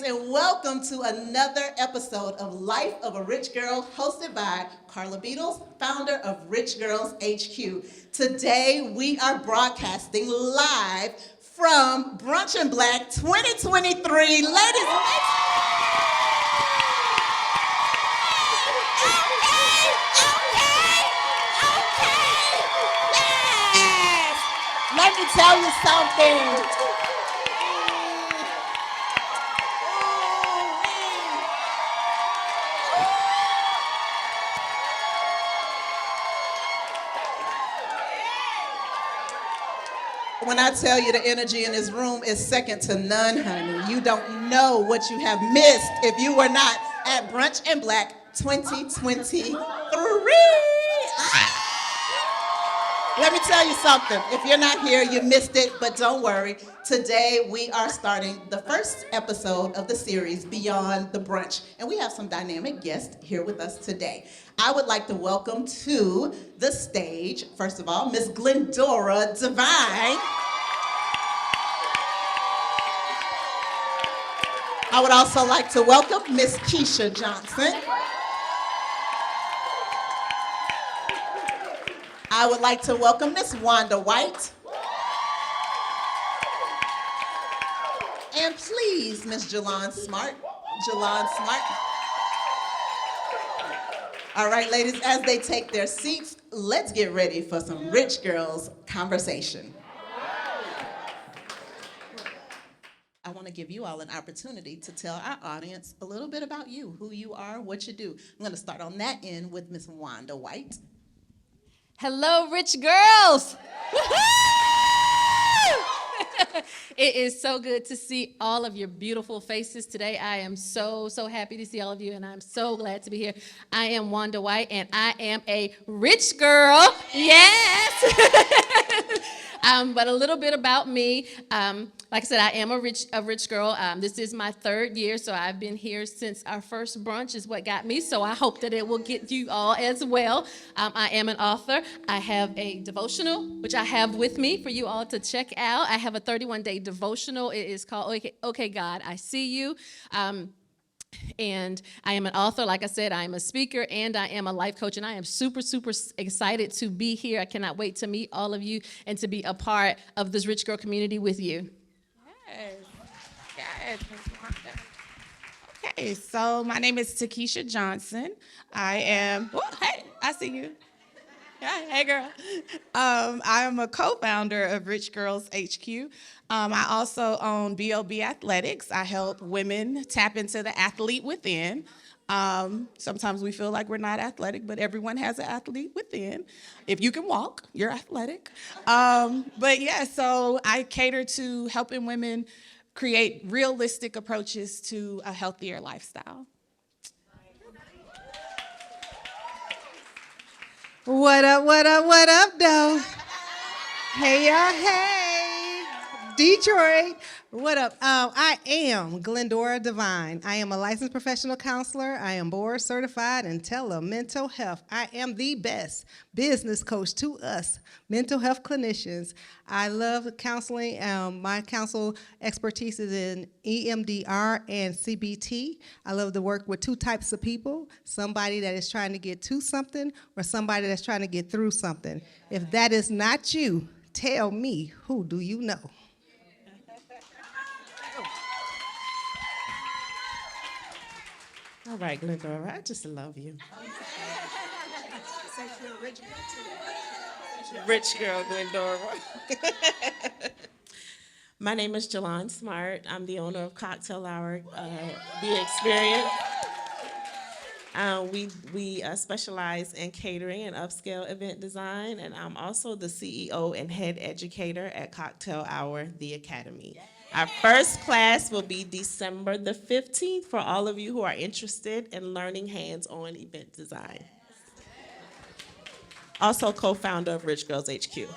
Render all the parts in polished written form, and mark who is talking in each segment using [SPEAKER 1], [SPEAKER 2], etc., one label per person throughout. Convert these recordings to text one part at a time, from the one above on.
[SPEAKER 1] and welcome to another episode of Life of a Rich Girl, hosted by Carla Beatles, founder of Rich Girls HQ. Today, we are broadcasting live from Brunch and Black 2023. Ladies, let me tell you something. When I tell you the energy in this room is second to none, honey, you don't know what you have missed if you were not at Brunch and Black 2023. Let me tell you something. If you're not here, you missed it, but don't worry. Today, we are starting the first episode of the series, Beyond the Brunch, and we have some dynamic guests here with us today. I would like to welcome to the stage, first of all, Miss Glendora Divine. I would also like to welcome Miss Keisha Johnson. I would like to welcome Miss Wanda White. And please, Miss Jalon Smart. All right, ladies, as they take their seats, let's get ready for some rich girls conversation. I want to give you all an opportunity to tell our audience a little bit about you, who you are, what you do. I'm going to start on that end with Miss Wanda White.
[SPEAKER 2] Hello, rich girls. It is so good to see all of your beautiful faces today. I am so happy to see all of you, and I'm so glad to be here. I am Wanda White, and I am a rich girl. Yes. But a little bit about me. Like I said, I am a rich girl. This is my third year, so I've been here since our first brunch is what got me, so I hope that it will get you all as well. I am an author. I have a devotional, which I have with me for you all to check out. I have a 31-day devotional. It is called Okay, God, I See You. And I am an author. Like I said, I am a speaker, and I am a life coach, and I am super excited to be here. I cannot wait to meet all of you and to be a part of this rich girl community with you.
[SPEAKER 3] Yes. Okay, so my name is Takesha Johnson. I am, hey, I see you. Hey, girl. I am a co-founder of Rich Girls HQ. I also own B.O.B. Athletics. I help women tap into the athlete within. Sometimes we feel like we're not athletic, but everyone has an athlete within. If you can walk, you're athletic. But yeah, so I cater to helping women create realistic approaches to a healthier lifestyle.
[SPEAKER 4] What up, though? Hey, y'all, hey. Detroit. What up? I am Glendora Divine. I am a licensed professional counselor. I am board certified in mental health. I am the best business coach to us, mental health clinicians. I love counseling. My counsel expertise is in EMDR and CBT. I love to work with two types of people, somebody that is trying to get to something or somebody that's trying to get through something. If that is not you, tell me, who do you know?
[SPEAKER 5] All right, Glendora, I just love you. Rich girl, Glendora. My name is Jalon Smart. I'm the owner of Cocktail Hour, The Experience. We specialize in catering and upscale event design, and I'm also the CEO and head educator at Cocktail Hour, The Academy. Our first class will be December the 15th for all of you who are interested in learning hands-on event design. Also co-founder of Rich Girls HQ.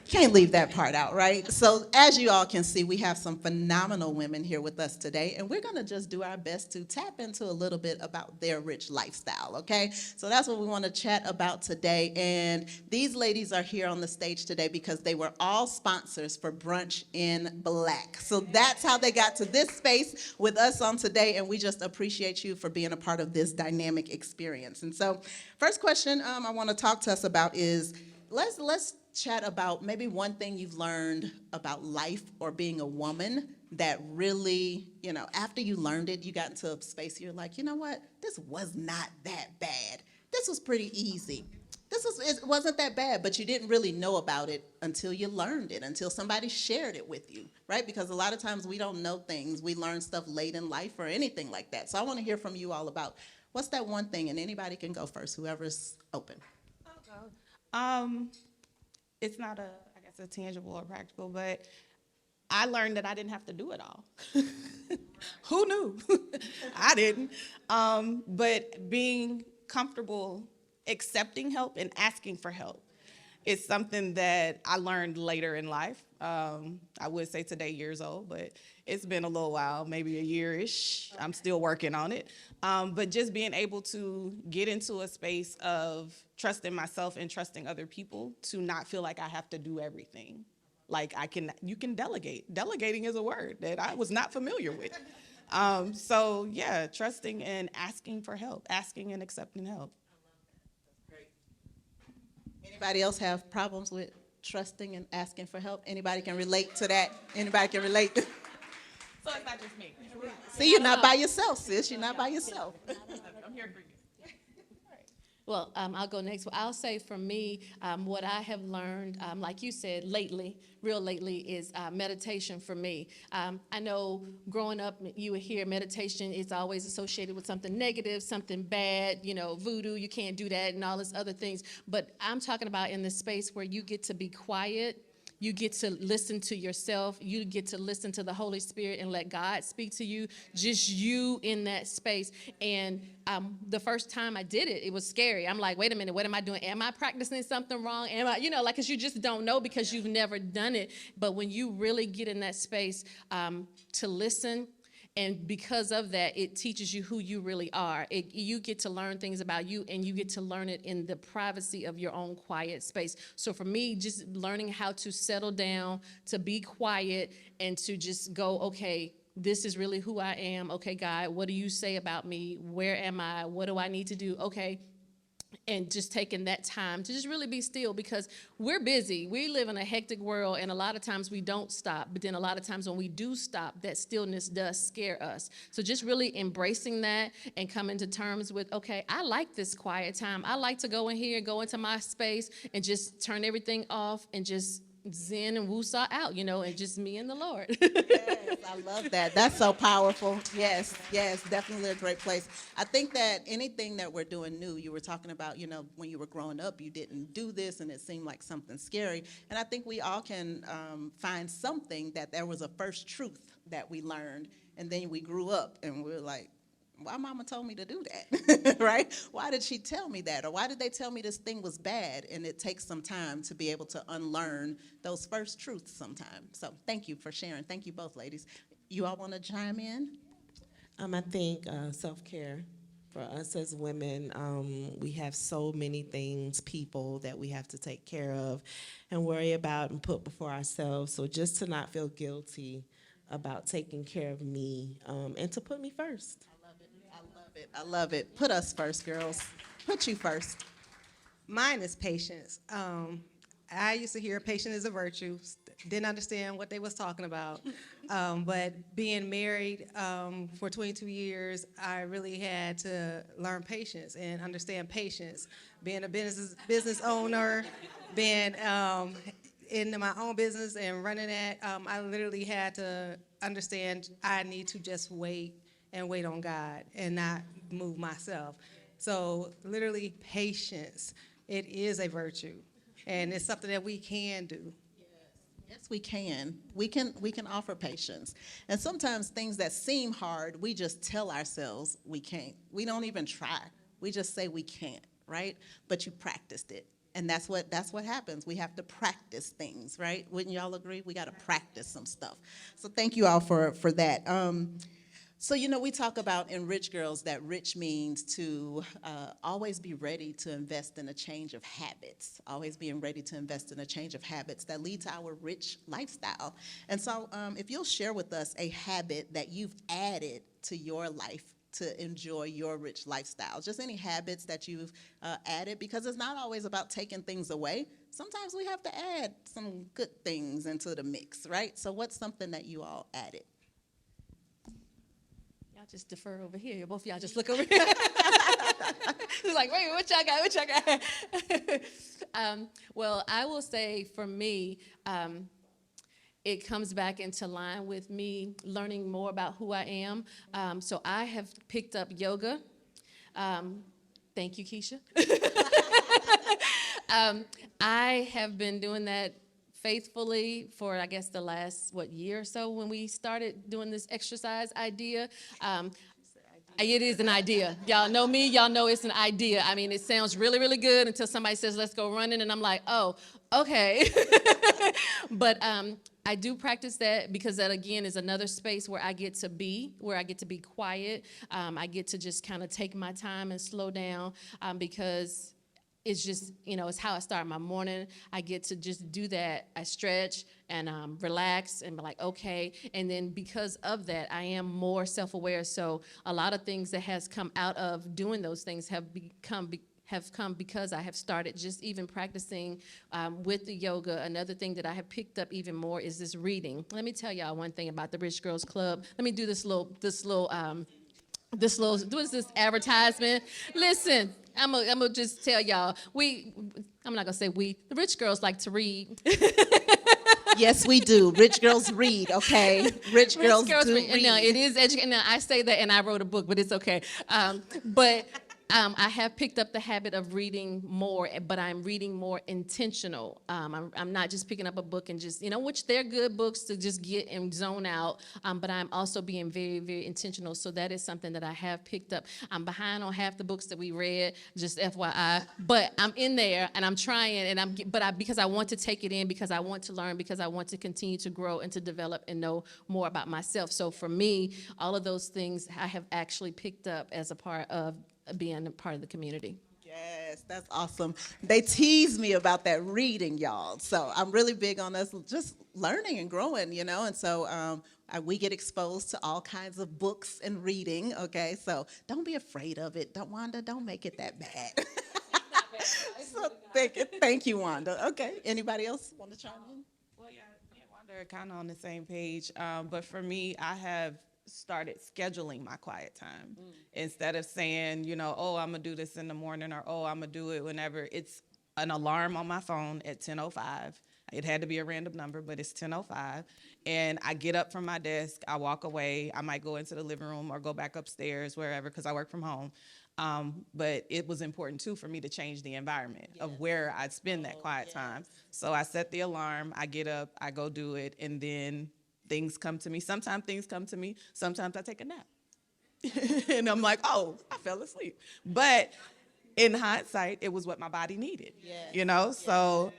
[SPEAKER 1] Can't leave that part out, right? So as you all can see, we have some phenomenal women here with us today, and we're gonna just do our best to tap into a little bit about their rich lifestyle, okay? So that's what we wanna chat about today, and these ladies are here on the stage today because they were all sponsors for Brunch in Black. So that's how they got to this space with us on today, and we just appreciate you for being a part of this dynamic experience. And so first question I wanna talk to us about is, let's chat about maybe one thing you've learned about life or being a woman that really, after you learned it, you got into a space you're like, you know what, this was not that bad. This was pretty easy. It wasn't that bad, but you didn't really know about it until you learned it, until somebody shared it with you, right? Because a lot of times we don't know things. We learn stuff late in life or anything like that. So I want to hear from you all about what's that one thing, and anybody can go first, whoever's open.
[SPEAKER 3] It's not a tangible or practical, but I learned that I didn't have to do it all. Who knew? I didn't. But being comfortable accepting help and asking for help is something that I learned later in life. I would say today years old, but it's been a little while, maybe a year-ish. I'm still working on it. But just being able to get into a space of trusting myself and trusting other people to not feel like I have to do everything. Like you can delegate. Delegating is a word that I was not familiar with. So yeah, trusting and asking for help, asking and accepting help.
[SPEAKER 1] Anybody else have problems with trusting and asking for help? Anybody can relate to that? Anybody can relate?
[SPEAKER 3] So it's not just me.
[SPEAKER 1] See, you're not by yourself, sis. You're not by yourself.
[SPEAKER 3] I'm here for you.
[SPEAKER 2] Well, I'll go next. Well, I'll say for me, what I have learned, like you said, real lately, is meditation for me. I know growing up, you would hear meditation is always associated with something negative, something bad, voodoo, you can't do that, and all this other things. But I'm talking about in the space where you get to be quiet. You get to listen to yourself. You get to listen to the Holy Spirit and let God speak to you, just you in that space. And the first time I did it, it was scary. I'm like, wait a minute, what am I doing? Am I practicing something wrong? Am I, because you just don't know because you've never done it. But when you really get in that space to listen, and because of that, it teaches you who you really are. You get to learn things about you, and you get to learn it in the privacy of your own quiet space. So for me, just learning how to settle down, to be quiet, and to just go, okay, this is really who I am. Okay, God, what do you say about me? Where am I? What do I need to do? Okay. And just taking that time to just really be still, because we're busy. We live in a hectic world, and a lot of times we don't stop. But then a lot of times when we do stop, that stillness does scare us. So just really embracing that and coming to terms with, okay, I like this quiet time. I like to go in here, go into my space, and just turn everything off and just zen and woosah out, and just me and the Lord.
[SPEAKER 1] Yes, I love that. That's so powerful. Yes, definitely a great place. I think that anything that we're doing new, you were talking about, when you were growing up, you didn't do this and it seemed like something scary. And I think we all can find something that there was a first truth that we learned, and then we grew up and we were like, why mama told me to do that, right? Why did she tell me that? Or why did they tell me this thing was bad? And it takes some time to be able to unlearn those first truths sometimes. So thank you for sharing. Thank you both, ladies. You all want to chime in?
[SPEAKER 5] I think self-care for us as women, we have so many things, people that we have to take care of and worry about and put before ourselves. So just to not feel guilty about taking care of me and to put me first.
[SPEAKER 1] I love it. Put us first, girls. Put you first.
[SPEAKER 4] Mine is patience. I used to hear patience is a virtue. Didn't understand what they was talking about. But being married for 22 years, I really had to learn patience and understand patience. Being a business owner, being in my own business and running it, I literally had to understand I need to just wait and wait on God and not move myself. So literally patience, it is a virtue, and it's something that we can do.
[SPEAKER 1] Yes, we can. We can offer patience. And sometimes things that seem hard, we just tell ourselves we can't. We don't even try. We just say we can't, right? But you practiced it. And that's what happens. We have to practice things, right? Wouldn't y'all agree? We got to practice some stuff. So thank you all for that. So, we talk about in Rich Girls that rich means to always be ready to invest in a change of habits, always being ready to invest in a change of habits that lead to our rich lifestyle. And so if you'll share with us a habit that you've added to your life to enjoy your rich lifestyle, just any habits that you've added, because it's not always about taking things away. Sometimes we have to add some good things into the mix, right? So what's something that you all added?
[SPEAKER 2] Just defer over here. Both of y'all just look over here. It's like, wait, what y'all got? What y'all got? Well, I will say for me, it comes back into line with me learning more about who I am. So I have picked up yoga. Thank you, Keisha. I have been doing that faithfully for, I guess, the last, year or so when we started doing this exercise idea. It is an idea. Y'all know me. Y'all know it's an idea. I mean, it sounds really, really good until somebody says, let's go running. And I'm like, oh, okay. But I do practice that because that, again, is another space where I get to be quiet. I get to just kind of take my time and slow down because it's just, it's how I start my morning. I get to just do that. I stretch and relax and be like, okay. And then because of that, I am more self-aware. So a lot of things that has come out of doing those things have come because I have started just even practicing with the yoga. Another thing that I have picked up even more is this reading. Let me tell y'all one thing about the Rich Girls Club. Let me do this little, what is this advertisement? Listen, I'm gonna just tell y'all, I'm not gonna say we, the rich girls like to read.
[SPEAKER 1] Yes, we do. Rich girls read, okay? Rich girls do read.
[SPEAKER 2] No, it is educating. Now, I say that and I wrote a book, but it's okay. I have picked up the habit of reading more, but I'm reading more intentional. I'm not just picking up a book and just, which they're good books to just get and zone out, but I'm also being very, very intentional. So that is something that I have picked up. I'm behind on half the books that we read, just FYI, but I'm in there and I'm trying, because I want to take it in, because I want to learn, because I want to continue to grow and to develop and know more about myself. So for me, all of those things I have actually picked up as a part of being a part of the community.
[SPEAKER 1] Yes, that's awesome. They tease me about that reading, y'all. So I'm really big on us just learning and growing, and so we get exposed to all kinds of books and reading, okay? So don't be afraid of it. Wanda, don't make it that bad. So thank you, Wanda. Okay, anybody else want to chime in?
[SPEAKER 3] Well, yeah, me and Wanda are kind of on the same page, but for me, I have started scheduling my quiet time instead of saying, oh, I'm gonna do this in the morning, or oh, I'm gonna do it whenever. It's an alarm on my phone at 10:05. It had to be a random number, but it's 10:05, and I get up from my desk, I walk away, I might go into the living room or go back upstairs, wherever, because I work from home. But it was important too for me to change the environment of where I'd spend that quiet time. So I set the alarm, I get up, I go do it, and then things come to me. Sometimes things come to me. Sometimes I take a nap. And I'm like, oh, I fell asleep. But in hindsight, it was what my body needed. So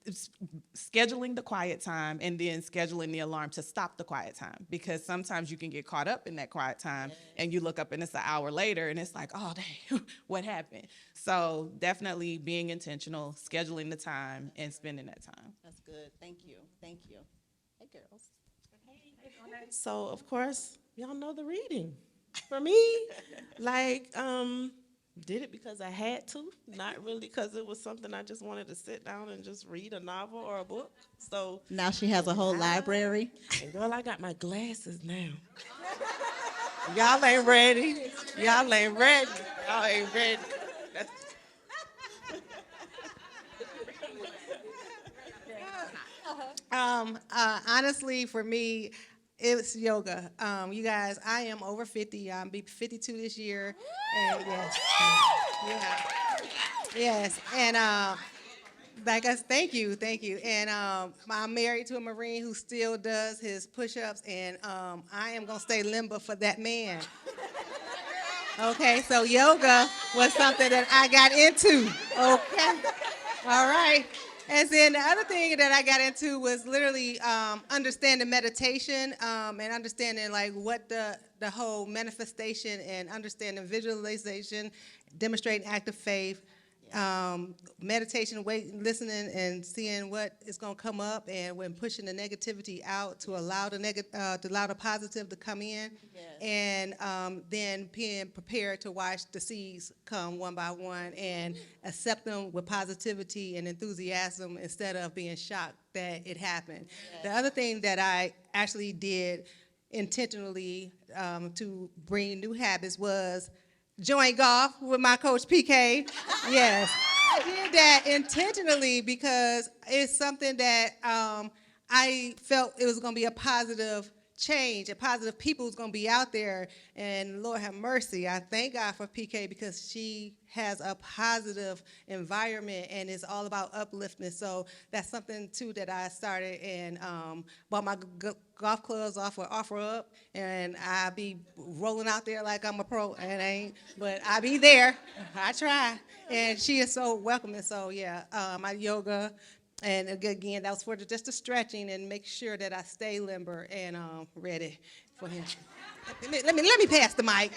[SPEAKER 3] it's scheduling the quiet time and then scheduling the alarm to stop the quiet time. Because sometimes you can get caught up in that quiet time and you look up and it's an hour later and it's like, oh, dang, what happened? So definitely being intentional, scheduling the time and spending that time.
[SPEAKER 1] That's good. Thank you. Thank you. Hey, girls.
[SPEAKER 5] So, of course, y'all know the reading. For me, did it because I had to, not really because it was something I just wanted to sit down and just read a novel or a book. So
[SPEAKER 1] now she has a whole library.
[SPEAKER 5] And girl, I got my glasses now. Y'all ain't ready. Y'all ain't ready. Y'all ain't ready.
[SPEAKER 4] Honestly, for me, it's yoga. You guys, I am over 50. I'll be 52 this year. And yes. And thank you. And I'm married to a Marine who still does his push-ups, and I am gonna stay limber for that man. Okay, so yoga was something that I got into. Okay. All right. And then the other thing that I got into was literally understanding meditation and understanding like what the whole manifestation and understanding visualization, demonstrating active faith, meditation, listening and seeing what is going to come up, and when pushing the negativity out to allow to allow the positive to come in, and then being prepared to watch the seeds come one by one and accept them with positivity and enthusiasm instead of being shocked that it happened. The other thing that I actually did intentionally to bring new habits was join golf with my coach PK. Yes, I did that intentionally because it's something that I felt it was going to be a positive change, a positive people was going to be out there. And Lord have mercy, I thank God for PK because she has a positive environment and it's all about uplifting. So that's something too that I started and bought my golf clubs off with Offer Up, and I be rolling out there like I'm a pro, and I ain't, but I be there. I try, and she is so welcoming. So yeah, my yoga. And again, that was for just the stretching and make sure that I stay limber and ready for him. Let me pass the mic.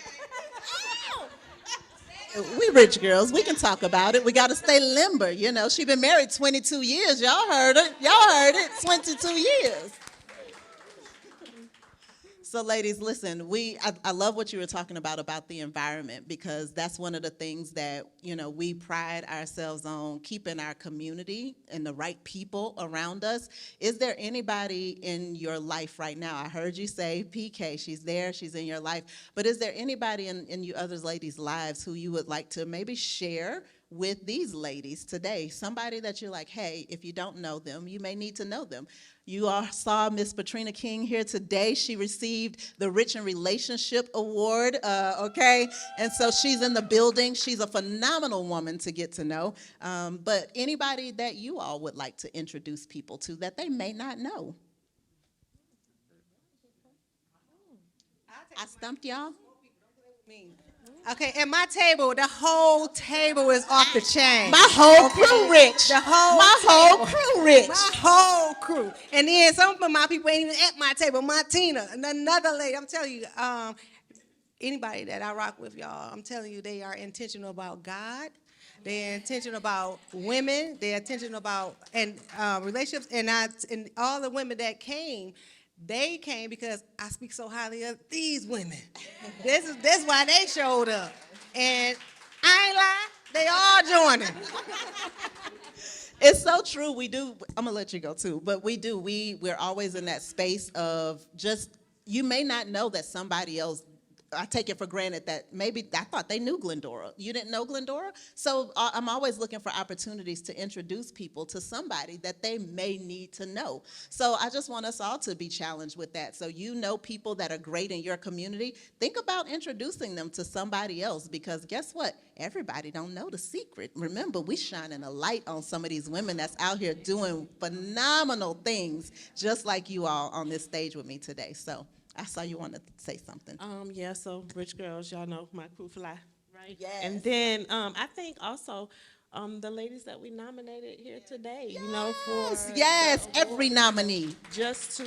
[SPEAKER 1] We rich girls, we can talk about it. We got to stay limber, you know. She been married 22 years. Y'all heard it. Y'all heard it. 22 years. So, ladies, listen, I love what you were talking about the environment, because that's one of the things that, you know, we pride ourselves on, keeping our community and the right people around us. Is there anybody in your life right now? I heard you say PK, she's there, she's in your life. But is there anybody in you other ladies' lives who you would like to maybe share with these ladies today? Somebody that you're like, hey, if you don't know them, you may need to know them. You all saw Miss Patrina King here today. She received the Rich in Relationship Award, okay? And so she's in the building. She's a phenomenal woman to get to know. But anybody that you all would like to introduce people to that they may not know? I stumped y'all?
[SPEAKER 4] Okay, at my table, the whole table is off the chain.
[SPEAKER 1] My whole crew rich. My whole crew rich.
[SPEAKER 4] My whole crew. And then some of my people ain't even at my table. Martina, another lady. I'm telling you, anybody that I rock with, y'all, I'm telling you, they are intentional about God. They're intentional about women. They're intentional about relationships. And all the women that came, they came because I speak so highly of these women. That's why they showed up. And I ain't lying, they all joining.
[SPEAKER 1] It's so true. We do. I'm gonna let you go too, but we do. We're always in that space of just, you may not know that somebody else, I take it for granted that maybe I thought they knew Glendora. You didn't know Glendora? So I'm always looking for opportunities to introduce people to somebody that they may need to know. So I just want us all to be challenged with that. So you know people that are great in your community, think about introducing them to somebody else, because guess what? Everybody don't know the secret. Remember, we shining a light on some of these women that's out here doing phenomenal things, just like you all on this stage with me today. So I saw you want to say something.
[SPEAKER 5] Yeah, so Rich Girls, y'all know my crew fly, right?
[SPEAKER 1] Yes.
[SPEAKER 5] And then I think also the ladies that we nominated here today, you know, for
[SPEAKER 1] Yes,
[SPEAKER 5] the
[SPEAKER 1] every
[SPEAKER 5] award,
[SPEAKER 1] nominee.
[SPEAKER 5] just to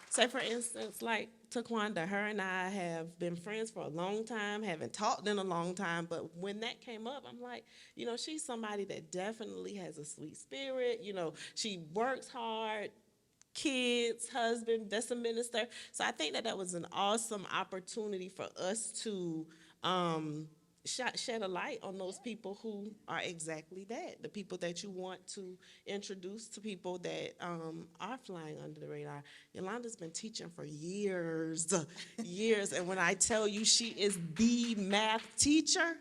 [SPEAKER 5] say, for instance, like Taquanda, her and I have been friends for a long time, haven't talked in a long time, but when that came up, I'm like, you know, she's somebody that definitely has a sweet spirit, you know, she works hard, kids, husband, that's a minister. So I think that was an awesome opportunity for us to shed a light on those people who are exactly that, the people that you want to introduce to people that are flying under the radar. Yolanda's been teaching for years, years, and when I tell you she is the math teacher,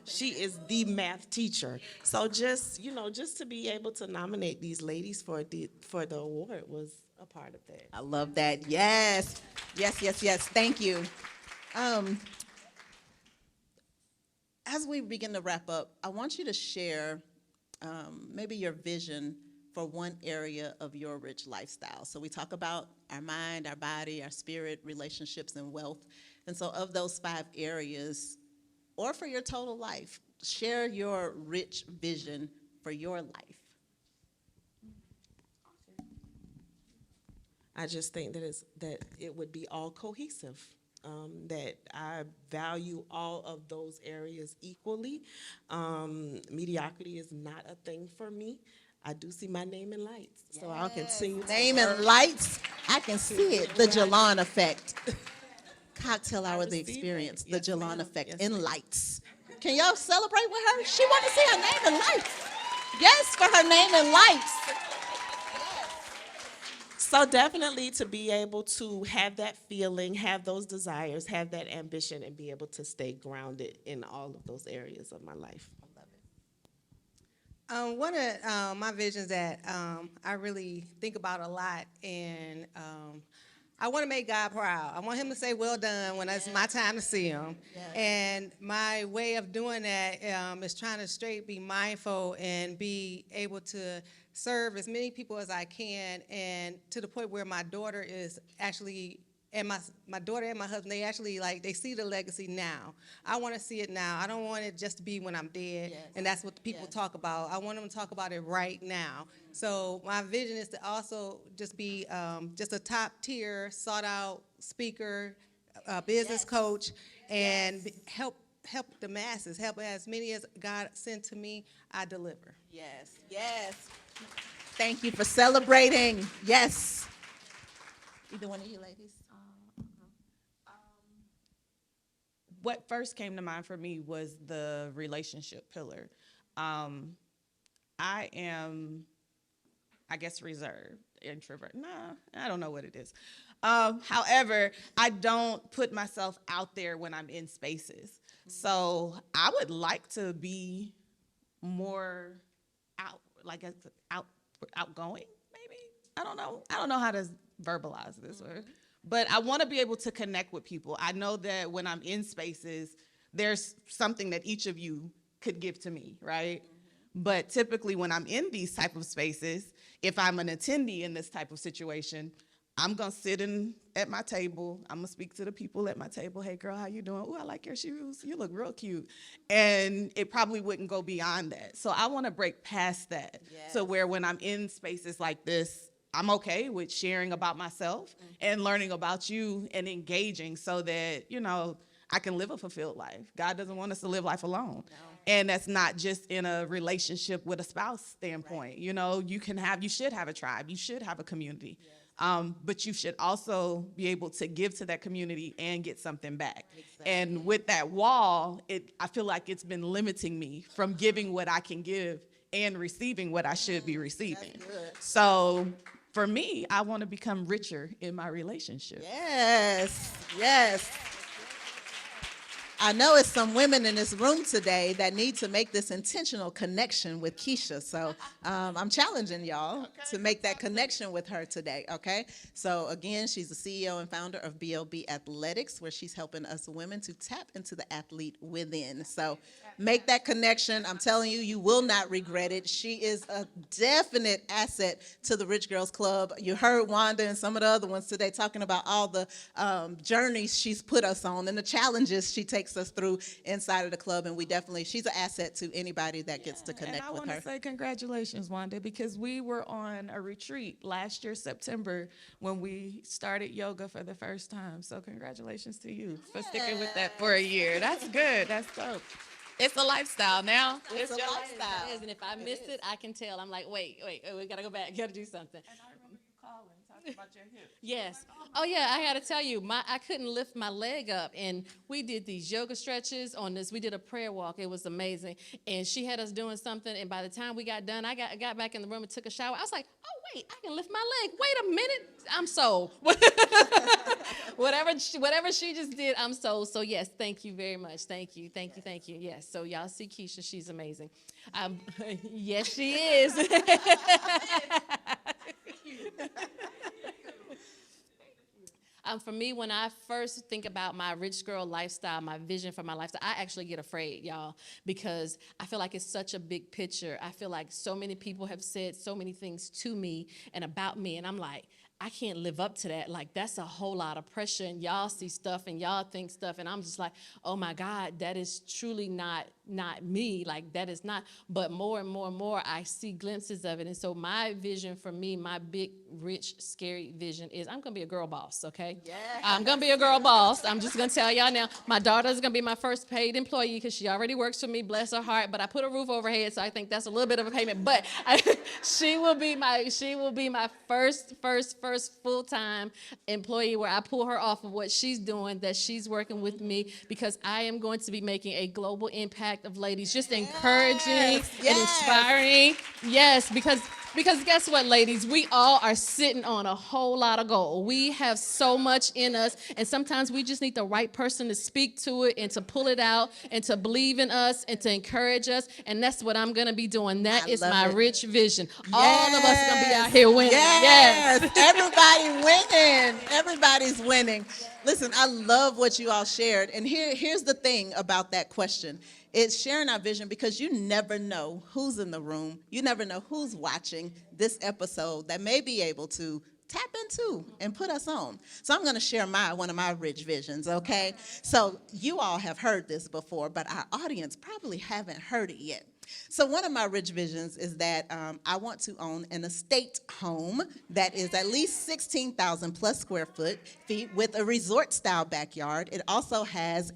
[SPEAKER 5] she is the math teacher. So just, you know, just to be able to nominate these ladies for the award was a part of that.
[SPEAKER 1] I love that. Yes. Yes, yes, yes. Thank you. As we begin to wrap up, I want you to share maybe your vision for one area of your rich lifestyle. So we talk about our mind, our body, our spirit, relationships, and wealth. And so of those 5 areas, or for your total life. Share your rich vision for your life.
[SPEAKER 5] I just think that it would be all cohesive. That I value all of those areas equally. Mediocrity is not a thing for me. I do see my name in lights, so I'll continue to
[SPEAKER 1] Name
[SPEAKER 5] work.
[SPEAKER 1] and lights. I can see it. The Jalon effect. Cocktail hour, the
[SPEAKER 5] received
[SPEAKER 1] experience.
[SPEAKER 5] that.
[SPEAKER 1] The
[SPEAKER 5] Yes,
[SPEAKER 1] Jalon
[SPEAKER 5] ma'am.
[SPEAKER 1] effect
[SPEAKER 5] Yes,
[SPEAKER 1] in
[SPEAKER 5] ma'am.
[SPEAKER 1] lights. Can y'all celebrate with her? She want to see her name in lights. Yes, for her name in lights.
[SPEAKER 5] So definitely to be able to have that feeling, have those desires, have that ambition, and be able to stay grounded in all of those areas of my life.
[SPEAKER 4] One of my visions that I really think about a lot, and I want to make God proud. I want him to say, well done, when it's my time to see him. And my way of doing that is trying to straight be mindful and be able to serve as many people as I can, and to the point where my daughter is actually, and my daughter and my husband, they actually they see the legacy now. I want to see it now. I don't want it just to be when I'm dead, and that's what the people talk about. I want them to talk about it right now. So my vision is to also just be just a top tier, sought out speaker, business coach, and help the masses, help as many as God sent to me. I deliver.
[SPEAKER 1] Yes, yes. Thank you for celebrating. Yes. Either one of you ladies.
[SPEAKER 3] What first came to mind for me was the relationship pillar. I am, I guess, reserved, introvert. Nah, I don't know what it is. However, I don't put myself out there when I'm in spaces. So I would like to be more outgoing, maybe. I don't know. I don't know how to verbalize this, but I want to be able to connect with people. I know that when I'm in spaces, there's something that each of you could give to me, right? But typically when I'm in these type of spaces, if I'm an attendee in this type of situation, I'm gonna sit at my table. I'm gonna speak to the people at my table. Hey girl, how you doing? Oh, I like your shoes. You look real cute. And it probably wouldn't go beyond that. So I wanna break past that. So where when I'm in spaces like this, I'm okay with sharing about myself and learning about you and engaging so that, I can live a fulfilled life. God doesn't want us to live life alone. No. And that's not just in a relationship with a spouse standpoint. Right. You should have a tribe. You should have a community. Yes. But you should also be able to give to that community and get something back. Exactly. And with that wall, I feel like it's been limiting me from giving what I can give and receiving what I should be receiving. That's good. So for me, I want to become richer in my relationship.
[SPEAKER 1] Yes, yes. I know it's some women in this room today that need to make this intentional connection with Keisha. So I'm challenging y'all to make that connection with her today, okay? So again, she's the CEO and founder of BLB Athletics, where she's helping us women to tap into the athlete within. So make that connection. I'm telling you, you will not regret it. She is a definite asset to the Rich Girls Club. You heard Wanda and some of the other ones today talking about all the journeys she's put us on and the challenges she takes us through inside of the club, and she's an asset to anybody that gets to connect with her.
[SPEAKER 3] And I want to say congratulations, Wanda, because we were on a retreat last year, September, when we started yoga for the first time. So congratulations to you for sticking with that for a year. That's good. That's dope. It's a lifestyle now.
[SPEAKER 1] It's a lifestyle.
[SPEAKER 2] It is, and if I miss it, I can tell. I'm like, wait, we gotta go back. Gotta do something.
[SPEAKER 3] And I remember you calling, talking about your hip.
[SPEAKER 2] Yes. Oh yeah, I gotta tell you, I couldn't lift my leg up, and we did these yoga stretches on this. We did a prayer walk. It was amazing, and she had us doing something. And by the time we got done, I got back in the room and took a shower. I was like, oh wait, I can lift my leg. Wait a minute, I'm sold. whatever she just did, I'm sold. So yes, thank you very much. Thank you. Yes. So y'all see Keisha, she's amazing. Yes, she is. For me, when I first think about my rich girl lifestyle, my vision for my lifestyle, I actually get afraid, y'all, because I feel like it's such a big picture. I feel like so many people have said so many things to me and about me, and I'm like, I can't live up to that. Like, that's a whole lot of pressure, and y'all see stuff and y'all think stuff, and I'm just like, oh my God, that is truly not me. Like, that is not. But more and more and more, I see glimpses of it. And so my vision for me, my big, rich, scary vision is I'm gonna be a girl boss. Okay?
[SPEAKER 1] Yeah.
[SPEAKER 2] I'm gonna be a girl boss. I'm just gonna tell y'all now. My daughter's gonna be my first paid employee because she already works for me. Bless her heart. But I put a roof over her head, so I think that's a little bit of a payment. But she will be my first full-time employee, where I pull her off of what she's doing, that she's working with me, because I am going to be making a global impact of ladies, just encouraging and inspiring. Yes, because guess what, ladies? We all are sitting on a whole lot of gold. We have so much in us, and sometimes we just need the right person to speak to it and to pull it out and to believe in us and to encourage us, and that's what I'm going to be doing. That is my rich vision. All of us are going to be out here winning.
[SPEAKER 1] Yes. Everybody winning. Everybody's winning. Listen, I love what you all shared. And here's the thing about that question. It's sharing our vision, because you never know who's in the room. You never know who's watching this episode that may be able to tap into and put us on. So I'm going to share one of my rich visions, okay? So you all have heard this before, but our audience probably haven't heard it yet. So one of my rich visions is that I want to own an estate home that is at least 16,000 plus square feet with a resort-style backyard. It also has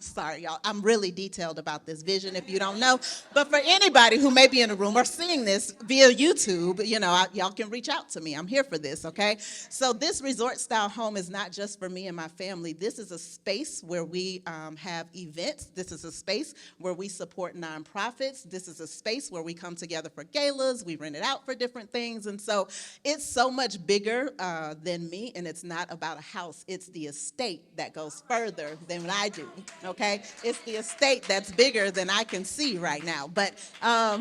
[SPEAKER 1] sorry, y'all, I'm really detailed about this vision if you don't know. But for anybody who may be in the room or seeing this via YouTube, y'all can reach out to me. I'm here for this, okay? So this resort-style home is not just for me and my family. This is a space where we have events. This is a space where we support nonprofits. This is a space where we come together for galas. We rent it out for different things. And so it's so much bigger than me, and it's not about a house. It's the estate that goes further than what I do, okay? It's the estate that's bigger than I can see right now. But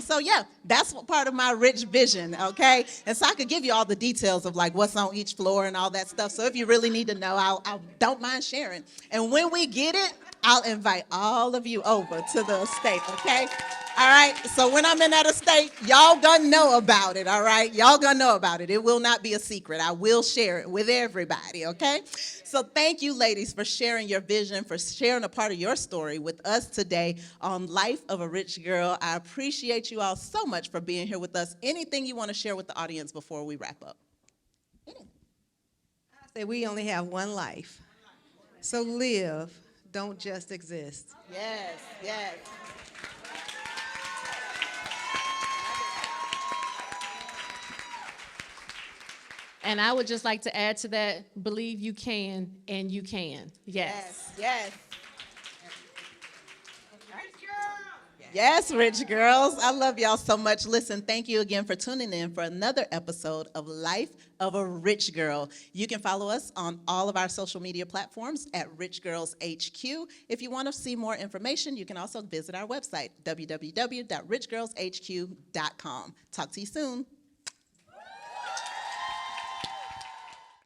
[SPEAKER 1] so, yeah, that's what part of my rich vision, okay? And so I could give you all the details of, like, what's on each floor and all that stuff. So if you really need to know, I don't mind sharing. And when we get it, I'll invite all of you over to the estate, okay? All right, so when I'm in that estate, y'all gonna know about it, all right? Y'all gonna know about it. It will not be a secret. I will share it with everybody, okay? So thank you, ladies, for sharing your vision, for sharing a part of your story with us today on Life of a Rich Girl. I appreciate you all so much for being here with us. Anything you want to share with the audience before we wrap up?
[SPEAKER 4] I say we only have one life. So live, don't just exist.
[SPEAKER 1] Yes, yes.
[SPEAKER 2] And I would just like to add to that, believe you can, and you can. Yes.
[SPEAKER 1] Yes. Yes, rich girls. I love y'all so much. Listen, thank you again for tuning in for another episode of Life of a Rich Girl. You can follow us on all of our social media platforms at Rich Girls HQ. If you want to see more information, you can also visit our website, www.richgirlshq.com. Talk to you soon.